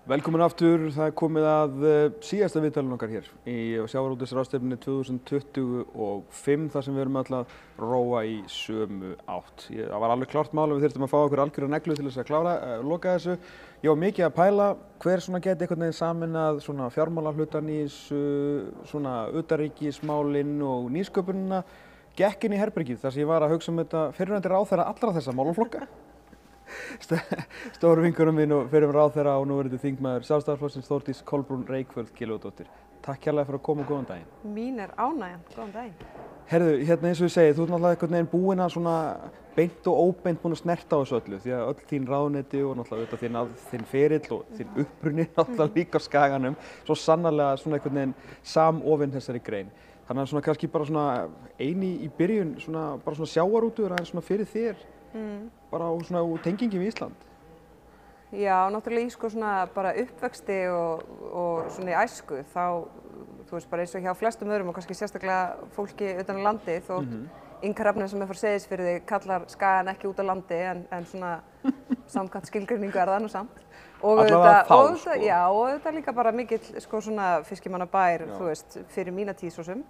Velkomin aftur, það komið að síðasta viðtalinu okkar hér í sjávarútvegsráðstefnunni 2025 þar sem við erum öll að róa í sömu átt. Það var alveg klárt mál að við þyrftum að fá okkur algjöra neglu til þess að loka þessu. Ég var mikið að pæla hver geti einhvern veginn sameinað fjármálahlutann í þessu, utanríkismálin og nýsköpunina. Gekk inn í herbergið þar sem ég var að hugsa þetta fyrrverandi ráðherra allra þessa málaflokka. Stóru vinkonum minn og fyrrum ráðherra og núverandi þingmaður Sjálfstæðisflokksins Þórdís Kolbrún Reykfjörð Gylfadóttir. Takk kærlega fyrir að koma og góðan daginn. Mín ánægjan, góðan daginn. Herðu, eins og ég segi, þú ert náttúrulega einhvern veginn búin að beint og óbeint búin að snerta á þessu öllu því að öll þín ráðuneyti og náttúrulega þinn ferill og þín uppruni náttúrulega líka á Skaganum svo sannarlega einhvern veginn samofinn þessari grein. Þannig að kannski bara eini í byrjun bara sjávarútvegur aðeins fyrir þér. Bara á tengingi við Ísland? Já, náttúrulega í bara uppvexti og í æsku þá, þú veist, bara eins og hjá flestum öðrum og kannski sérstaklega fólki utan á landi þótt Inga Hrefna sem frá Seyðisfirði kallar Skagann ekki út á landi en samkvæmt skilgreiningu það nú samt. Allavega þá, Já, og þetta líka bara mikill fiskimannabær, þú veist, fyrir mína tíð svo sem.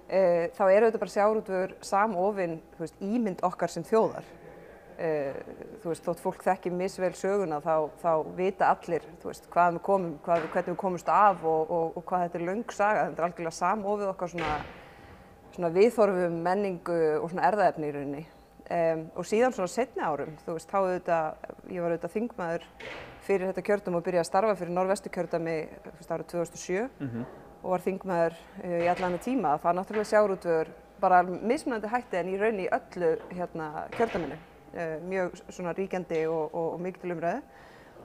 Þá þetta bara sjávarútvegur samofinn, þú veist, ímynd okkar sem þjóðar. Þú veist, þótt fólk þekki misvel söguna þá vita allir, þú veist, hvaðan við komum, hvernig við komumst af og hvað þetta löng saga. Þetta algjörlega samofið okkar viðhorfum, menningu og erfðaefni í rauninni. Og síðan seinni árum, þú veist, ég var þingmaður fyrir þetta kjördæmi og byrjaði að starfa fyrir Norðvesturkjördæmi árið 2007 og var þingmaður í allan tíma. Það náttúrulega sjávarútvegur bara mismunandi hætti en í rauninni í öllu kjördæminu. Mjög ríkjandi og mikil til umræðu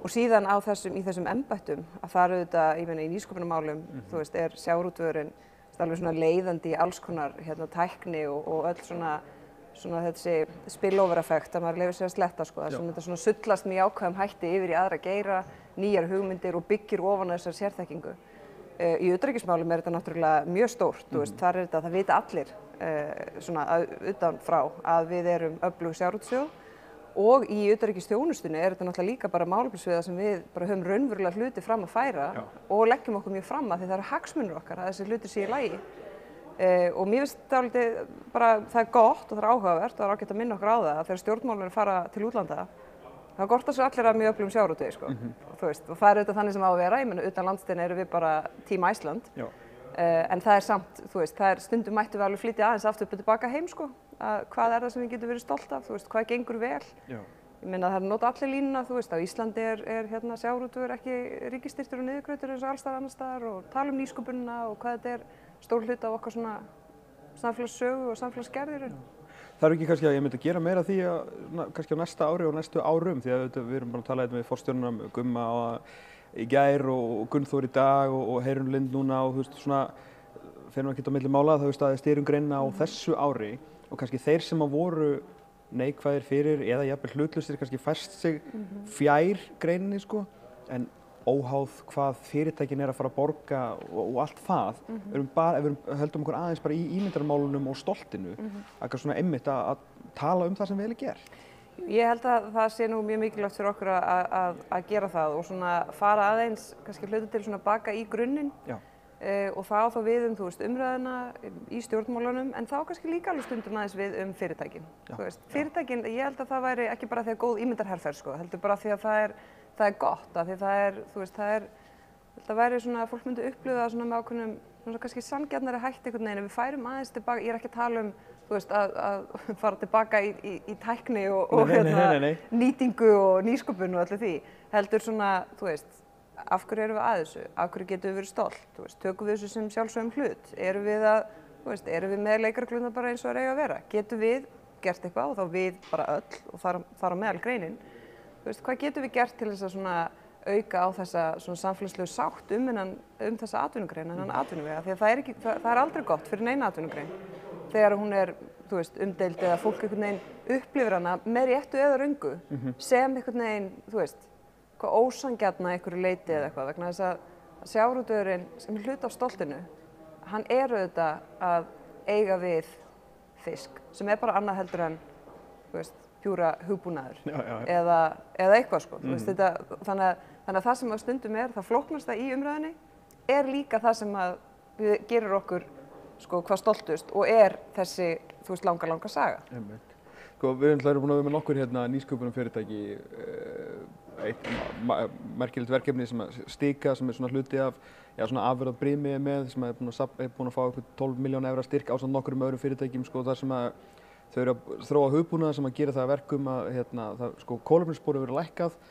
og síðan í þessum embættum að það ég meina í nýsköpunarmálum þú veist sjávarútvegurinn alveg leiðandi í alls konar tækni og öll þessi spillover effekt að maður leyfir sér að sletta þar sem þetta sullast með jákvæðum hætti yfir í aðra geira, nýjar hugmyndir og byggir ofan þessar sérþekkingu. Í utanríkismálum þetta náttúrulega mjög stórt, þú veist, þar það vita allir utan frá að við erum öflug sjávarútvegsþjóð og í utanríkisþjónustunni þetta náttúrulega líka bara málefnasviða sem við bara höfum raunverulega hluti fram að færa og leggjum okkur mjög fram að því það eru hagsmunir okkar að þessi hluti sé í lagi. Og mér finnst það gott og það áhugavert og það ágætt að minna okkur á það að þegar stjórnmálin fara til útlanda það er gott að svo allir að mjög öflugum sjávarútvegi, þú veist, og það þannig sem á að vera, ég meina utan landsteina erum við bara Team Iceland. En það samt, þú veist, stundum mættum við alveg flytja aðeins aftur tilbaka heim, hvað það sem við getum verið stolt af, þú veist, hvað gengur vel. Ég meina það nota allir línuna, þú veist, á Íslandi er sjávarútvegur ekki ríkisstyrktur og niðurgreiddur eins og alls staðar annars staðar og tala nýsköpunina og hvað þetta stór hluti af okkar samfélagssögu og samfélagsgerðir. Það ekki kannski að ég myndi að gera meira því kannski á næsta ári og næstu árum því að við erum bara að tala með forstjórnum Gumma í gær og Gunnþór í dag og Heyrún Lind núna og þú veist fyrir ekki á milli mála það veist að stýringreinna á þessu ári og kannski þeir sem voru neikvæðir fyrir eða jafnvel hlutlausir kannski fært sig fjær greininni en óháð hvað fyrirtækin að fara að borga og allt það ef við höldum okkur aðeins bara í ímyndarmálunum og stoltinu að einmitt að tala það sem vel gert. Ég held að það sé nú mjög mikilvægt fyrir okkur að gera það og fara aðeins kannski hluti til baka í grunninn og þá við þú veist, umræðuna í stjórnmálunum en þá kannski líka alveg stundum aðeins við fyrirtækin. Fyrirtækin, ég held að það væri ekki bara því að góð ímyndarherferð heldur bara því að það er gott, af því þú veist, það væri fólk myndi upplifa það með ákveðnum kannski sanngjarnari hætti einhvern veginn ef við færum aðeins tilbaka, ég er ekki að tala þú veist, að fara tilbaka í tækni og nýtingu og nýsköpun og öllu því, heldur þú veist, af hverju erum við að þessu, af hverju getum við verið stolt, þú veist, tökum við þessu sem sjálfsögum hlut, erum við með leikaragluna bara eins og það eiga að vera, getum við gert eitthvað og þá við bara öll og þar á meðal greinin. Þú veist, hvað getum við gert til þess að auka á þessa samfélagslegu sátt þessa atvinnugrein, atvinnuvega, því að það er aldrei gott fyrir neina atvinnugrein þegar hún þú veist, umdeild eða fólk einhvern veginn upplifir hana með réttu eða röngu sem einhvern veginn, þú veist, hvað ósanngjarna einhverju leyti eða eitthvað vegna þess að sjávarútvegurinn sem hluti af stoltinu, hann auðvitað að eiga við fisk sem bara annað heldur en, þú veist, pjúra hugbúnaður eða eitthvað þú veist, þannig að Þannig að það sem að stundum það flóknasta í umræðinni líka það sem að gerir okkur sko hvað stoltust og þessi, þú veist, langa saga. Sko, við erum búin að vera með nokkur hérna nýsköpunarfyrirtæki, eitt merkilegt verkefni sem að Stika, sem svona hluti af, svona afurðabrimi með, sem búin að fá eitthvað 12 milljóna evra styrk ásamt nokkurum öðrum fyrirtækjum, sko, þar sem að þau eru að þróa hugbúnað sem að gera það að verkum að, það, sko, kolefnissporið verður lækkað,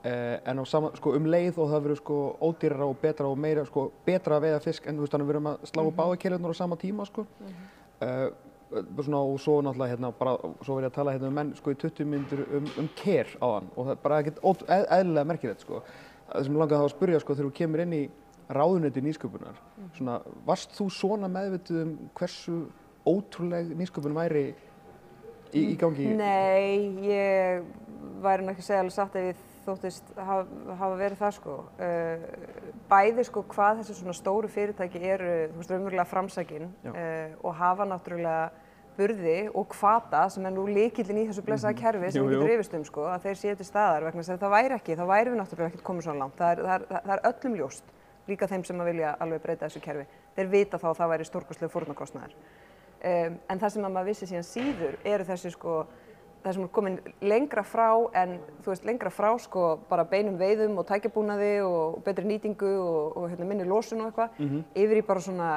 en á sama, sko, leið og það verður, sko, ódýrara og betra og meira, sko, betra að veiða fisk, en þú veist, þannig við erum að slá báðar keilurnar á sama tíma, sko. Svona, og svo náttúrulega svo var ég að tala um menn sko í 20 mínútur ker áðan og það er bara ekkert eðlilega merkilegt sko. Það sem ég langaði að spyrja sko þegar þú kemur inn í ráðuneyti nýsköpunar, svona, varst þú svona meðvituð hversu ótrúleg nýsköpun væri í gangi? Nei, ég væri ekki að segja alveg satt ef ég þóttist hafa verið það sko. Bæði sko hvað þessi svona stóru fyrirtæki eru, þú veist, raunverulega framsækin og hafa náttúrulega burði og hvata sem nú lykillinn í þessu blessaða kerfi sem við getum rifist sko, að þeir séu til staðar vegna þess að það væri ekki, þá væri við náttúrulega ekkert komið svona langt. Það er öllum ljóst, líka þeim sem að vilja alveg breyta þessu kerfi. Þeir vita þá að það væri stórkostlegur fórnarkostnaður. En það sem að maður vissi síðan síður þessi sko það sem er komin lengra frá en þú veist lengra frá sko bara beinum veiðum og tækjabúnaði og betri nýtingu og minni losun og eitthvað yfir í bara svona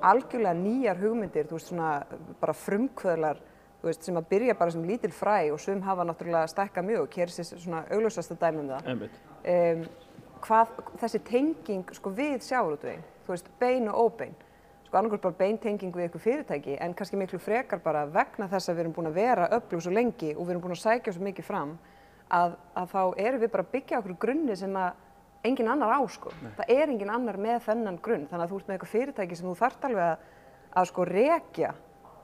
algjörlega nýjar hugmyndir, þú veist svona bara frumkvöðlar, þú veist sem að byrja bara sem lítil fræ og sum hafa náttúrulega stækkað mjög, Kerecis svona augljósasta dæmi það. Hvað þessi tenging sko við sjávarútveginn, þú veist bein og óbein. Sko annarkvort bara beintenging við eitthvað fyrirtæki en kannski miklu frekar bara vegna þess að við erum búin að vera öflug svo lengi og við erum búin að sækja svo mikið fram að þá erum við bara að byggja okkur grunni sem að engin annar á sko. Það engin annar með þennan grunn þannig að þú ert með eitthvað fyrirtæki sem þú þarft alveg að sko rekja,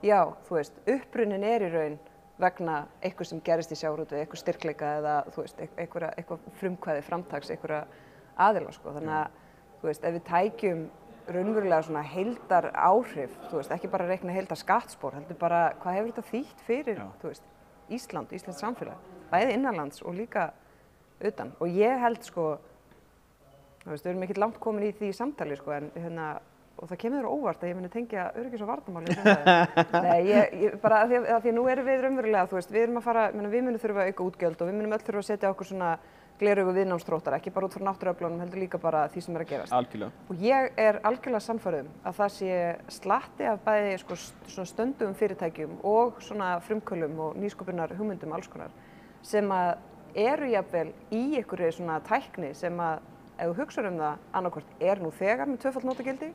já þú veist, upprunnin í raun vegna eitthvað sem gerist í sjávarútvegi, eitthvað styrkleika eða þú veist, eitthvað frumkvæði framtaks, eitthvað aðila sko. Þannig að þú veist, ef við tækjum raunverulega svona heildar áhrif, þú veist, ekki bara reikna heildar skattspor, heldur bara hvað hefur þetta þýtt fyrir, þú veist, Íslands samfélag, bæði innanlands og líka utan. Og ég held sko, þú veist, við erum ekkert langt komin í því samtali sko, en og það kemur þér óvart að ég muni tengja öryggis- og varnarmál. Nei, ég bara af því að nú erum við raunverulega, þú veist, við erum að fara, við munum þurfa að auka útgjöld og við munum öll þurfa að setja okkur svona gleraugu viðnámsþróttar, ekki bara út frá náttúruöflunum, heldur líka bara því sem að gerast. Algjörlega. Og ég algjörlega sannfærð að það sé slatti af bæði sko, svona stöndugum fyrirtækjum og svona frumkvölum og nýsköpunar hugmyndum alls konar sem að eru jafnvel í einhverju svona tækni sem að ef þú hugsar það annarkvort nú þegar með tvöfalt notagildi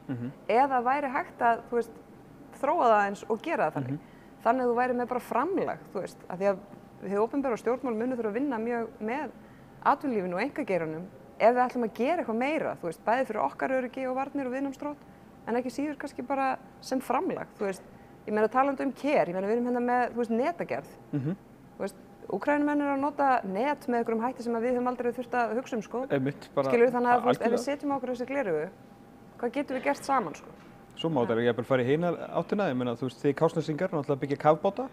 eða væri hægt að þú veist, þróa það eins og gera það þannig. Þannig að þú væri með bara framlag, þú veist, af því að hið opinbera stjórnmál munu þurfa að vinna mjög með atvinnulífinu og einkageiranum ef við ætlum að gera eitthvað meira, þú veist, bæði fyrir okkar öryggi og varnir og viðnámsþrótt en ekki síður kannski bara sem framlag, þú veist, ég meina talandi KER, ég meina við erum hérna með, þú veist, netagerð, þú veist, Úkraínumenn eru að nota net með einhverjum hætti sem við höfum aldrei þurft að hugsa sko. Skilur þannig að ef við setjum okkur þessi gleraugu, hvað getum við gert saman sko? Svo má þetta jafnvel fara í hina áttina, ég meina þú veist þið Kársnesingar náttúrulega byggja kafbáta.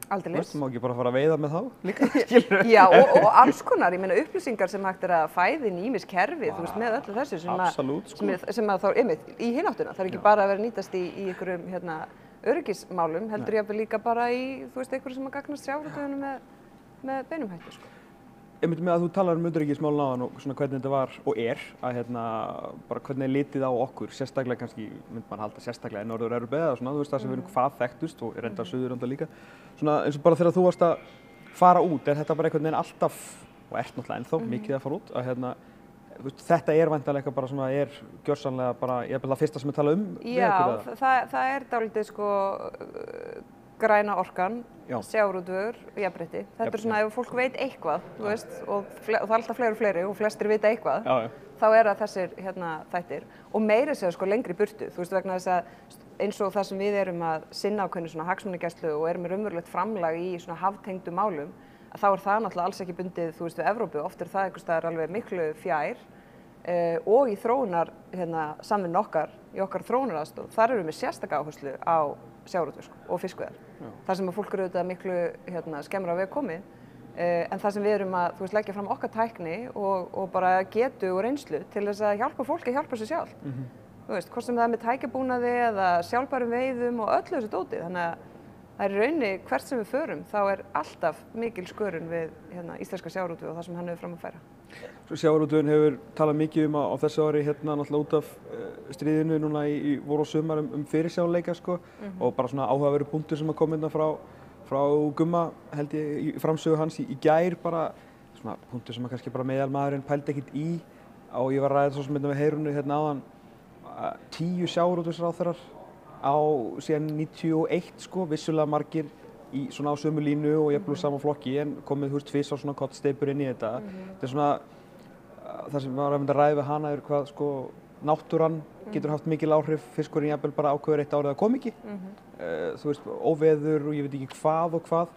Aldeilis. Þú má ekki bara fara að veiða með þá líka, skilur við? Já og alls konar, ég meina upplýsingar sem hægt að fæða inn í ýmis kerfi, þú veist með öllu þessu sem að þá einmitt í hina áttina, það ekki bara að vera nýtast í einhverjum öryggismálum, heldur jafnvel líka bara í þú veist einhverju sem að gagnast sjávarútveginum með beinum hætti sko. Einmitt með að þú talar utanríkismálin áðan og svona hvernig þetta var og að bara hvernig litið á okkur, sérstaklega kannski, myndi maður halda sérstaklega í Norður-Evrópu eða svona, þú veist það sem við erum hvað þekktust og reyndar Suðurlanda líka. Svona eins og bara þegar þú varst að fara út, þetta bara einhvern veginn alltaf, og náttúrulega ennþá mikið að fara út, að þetta væntanlega bara svona, gjörsamlega bara, það fyrsta sem við tala Já, það dálítið sko græna orkan, sjávarútvegur og jafnrétti. Þetta svona ef fólk veit eitthvað, þú veist, og það er alltaf fleiri og flestir vita eitthvað, þá það þessir þættir og meira segja sko lengri burtu, þú veist, vegna þess að eins og það sem við erum að sinna ákveðnu svona hagsmunagæslu og erum með raunverulegt framlag í svona haftengdu málum, að þá það náttúrulega alls ekki bundið, þú veist, við Evrópu, oft það einhvers staðar alveg miklu fjær og í þróunar samvinnu okkar, í okkar þróunaraðstoð, þar erum við sérstaka áherslu á sjávarútveg og fiskveiðar. Þar sem að fólk eru auðvitað miklu skemmra á veg komið En það sem við erum að leggja fram okkar tækni og bara getu og reynslu til þess að hjálpa fólki að hjálpa sér sjálf. Hvort sem það er með tækjabúnaði eða sjálfbærum veiðum og öllu þessu dóti. Þannig að það er í rauninni hvert sem við förum þá er alltaf mikil skörun við íslenska sjávarútveg og það sem hann hefur fram að færa. Sjávarútvegurinn hefur talað mikið á þessu ári náttúrulega út af stríðinu núna í vor og sumar fyrirsjáanleika sko og bara svona áhugaverður punktur sem að koma frá Gumma held ég í framsögu hans í gær bara svona punktur sem að kannski bara meðalmaðurinn pældi ekkert í og ég var að ræða svo sem með Heyrúnu áðan 10 sjávarútvegsráðherrar á síðan 91 sko, vissulega margir í svona á sömu línu og jafnvel sama flokki en komið tvisvar svona kollsteypur inn í þetta. Þetta er svona það sem var að ræða við hana hvað sko náttúran getur haft mikil áhrif, fiskurinn jafnvel bara ákveður eitt árið að koma ekki. Þú veist, óveður og ég veit ekki hvað og hvað.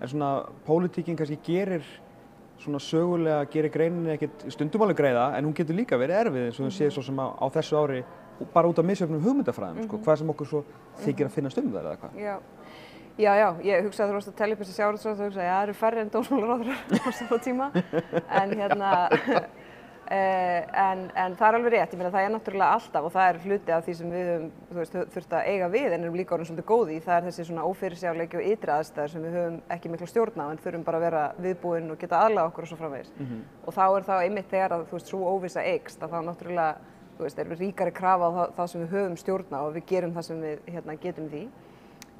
En svona pólitíkin kannski gerir svona sögulega gerir greininni ekkert stundum alveg greiða en hún getur líka verið erfið eins og við séum svo sem á þessu ári bara út af misjöfnum hugmyndafræðum sko, hvað sem okkur svo þykir að finna stundum þær eða hvað. Já, ég hugsaði að þú varst að telja upp þessi sjávarútvegsráðherrar og hugsaði að það eru færri en dómsmálaráðherrar á sama tíma en það er alveg rétt, ég meina það er náttúrulega alltaf og það er hluti af því sem við höfum þurft að eiga við en erum líka orðin svolítið góð í, það er þessi svona ófyrirsjáanleiki og ytri aðstæður sem við höfum ekki mikla stjórn á en þurfum bara að vera viðbúin og geta aðlaga okkur og svo framvegis. Og þá er það einmitt þegar að sú óvissa eykst að þá náttúrulega er ríkari krafa á það sem við höfum stjórn á og við gerum það sem við getum því.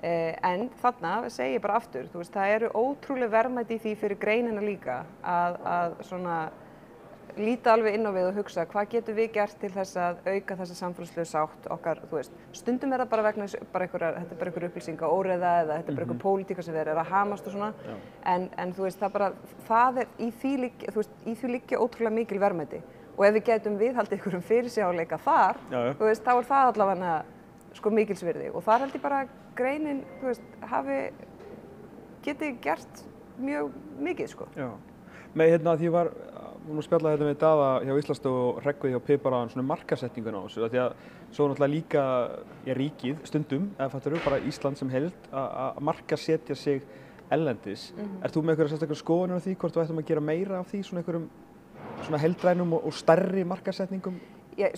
En þarna segi ég bara aftur, það eru ótrúleg verðmæti í því fyrir greinina líka að svona líta alveg inn á við og hugsa hvað getum við gert til þess að auka þessa samfélagslegu sátt okkar, stundum er það bara vegna þetta er bara einhver upplýsingaóreiða eða þetta er bara einhver pólitíka sem er að hamast og svona en það er í því liggja ótrúlega mikil verðmæti og ef við getum viðhaldið einhverjum fyrirsjáanleika þar, þá er það allavega mikilsvirði og þar held ég bara að greinin geti gert mjög mikið sko. Já, með því var Nú spjallaði þetta með Daða hjá Íslandsstofu og Hreggviði hjá Pipara svona markasetninguna á þessu því að svo náttúrulega líka ríkið stundum, eða fattarðu, bara Ísland sem heild að markasetja sig erlendis. Ert þú með einhverja sérstakar skoðanir á því hvort þú ættum að gera meira af því svona einhverjum svona heildrænum og stærri markasetningum? Og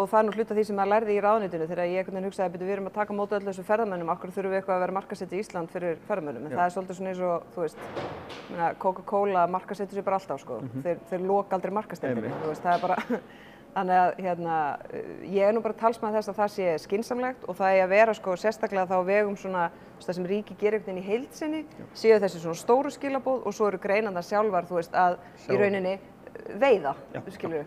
það er nú hluti af því sem maður lærði í ráðuneytinu þegar ég hugsaði að við erum að taka á móti öllu þessu ferðamönnum, af hverju þurfum við eitthvað að vera markasetja Ísland fyrir ferðamönnum, en það er svolítið svona eins og, þú veist, Coca-Cola markasetur sig bara alltaf, sko, þeir loka aldrei markasetninni, þú veist, það er bara, þannig að ég er nú bara talsmaður þess að það sé skynsamlegt og það er að vera, sko, sérstaklega þá á vegum svona, það sem ríki gerir einhvern veginn í heild sinni, séu þessi svona stóru skilaboð og svo eru greinarnar sjálfar, þú veist, að í rauninni veiða, skilurðu.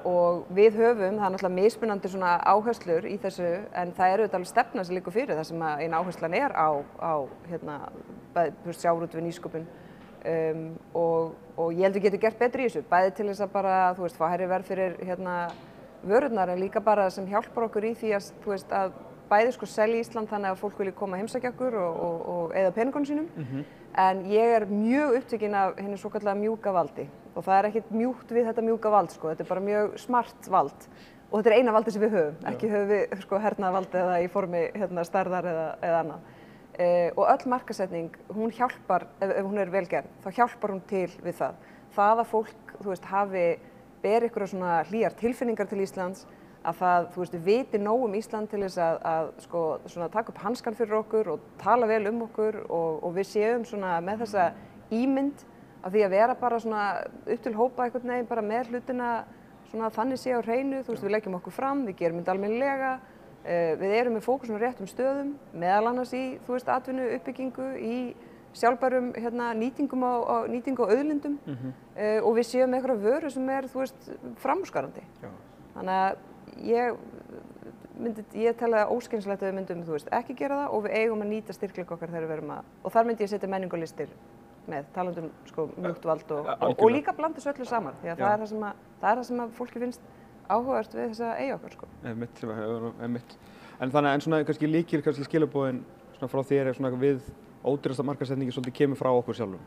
Og við höfum, það er náttúrulega mismunandi svona áherslur í þessu en það eru alveg stefna sem liggur fyrir það sem einn áherslan er á sjávarútveg, nýsköpun og ég held við getum gert betri í þessu, bæði til þess að bara, þú veist, fá hærri verð fyrir vörurnar en líka bara sem hjálpar okkur í því að, þú veist, að bæði sko selja Ísland þannig að fólk vilji koma að heimsækja okkur og eyða peningunum sínum en ég er mjög upptekinn af hinu svokallaða mjúka valdi og það er ekkert mjúkt við þetta mjúka vald sko, þetta er bara mjög smart vald og þetta er eina valdi sem við höfum, ekki höfum við sko hernaðarvald eða í formi stærðar eða annað og öll markasetning, hún hjálpar, ef hún er vel gerð, þá hjálpar hún til við það. Það að fólk, þú veist, beri ykkur svona hlýjar tilfinningar til Íslands að það, þú veist, viti nóg Ísland til þess að sko, svona taka upp hanskan fyrir okkur og tala vel okkur og við séum svona með þessa ímynd af því að vera bara svona upp til hópa einhvern veginn bara með hlutina svona þannig sé á hreinu, þú veist, við leggjum okkur fram, við gerum þetta almennilega, við erum með fókus á réttum stöðum, meðal annars í, þú veist, atvinnu uppbyggingu, í sjálfbærum nýtingu á auðlindum og við séum með einhverja vöru sem er, þú veist, framúrskarandi. Þannig að ég tel að óskynsamlegt að við myndum, þú veist, ekki gera það og við eigum að nýta styrkleika okkar þegar við verum og þar myndi ég setja menningarlistir með, talandi sko mjúkt vald og líka blanda þessu öllu saman því að það er það sem að fólki finnst áhugavert við þessa eyju okkar sko. Einmitt. En þannig en svona kannski skilaboðin svona frá þér svona við ódýrasta markaðssetningi svolítið kemur frá okkur sjálfum.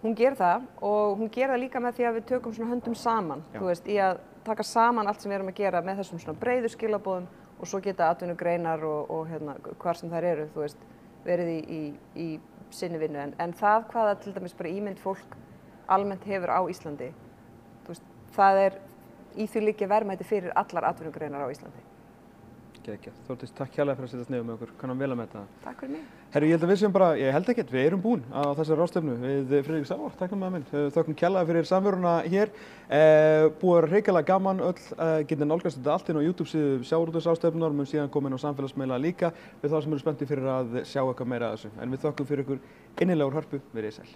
Hún gerir það og hún gerir það líka með því að við tökum svona höndum saman, þú veist, í að taka saman allt sem við erum að gera með þessum svona breiðu skilaboðum og svo geta atvinnugreinar og hvar sem þær eru, þú veist, verið í sinni vinnu en það hvaða til dæmis bara ímynd fólk almennt hefur á Íslandi, þú veist, það í því liggja verðmæti fyrir allar atvinnugreinar á Íslandi. Geggjað. Þórdís, takk hérlega fyrir að setjast niður með okkur. Kannan vel að meta það. Takk fyrir mig. Herru, ég held að við séum bara, ég held ekkert, við erum búin á þessari ráðstefnu við Friðrik Sævar, tæknamaður minn. Þökkum kærlega fyrir samveruna hér. Búið að vera hrikalega gaman, getið nálgast þetta allt inn á YouTube-síðu sjávarútvegsráðstefnunnar, mun síðan koma inn á samfélagsmiðla líka við þá sem eru spenntir fyrir að sjá eitthvað meira af þessu. En við þökkum fyrir ykkur innilega úr Hörpu, verið sæl.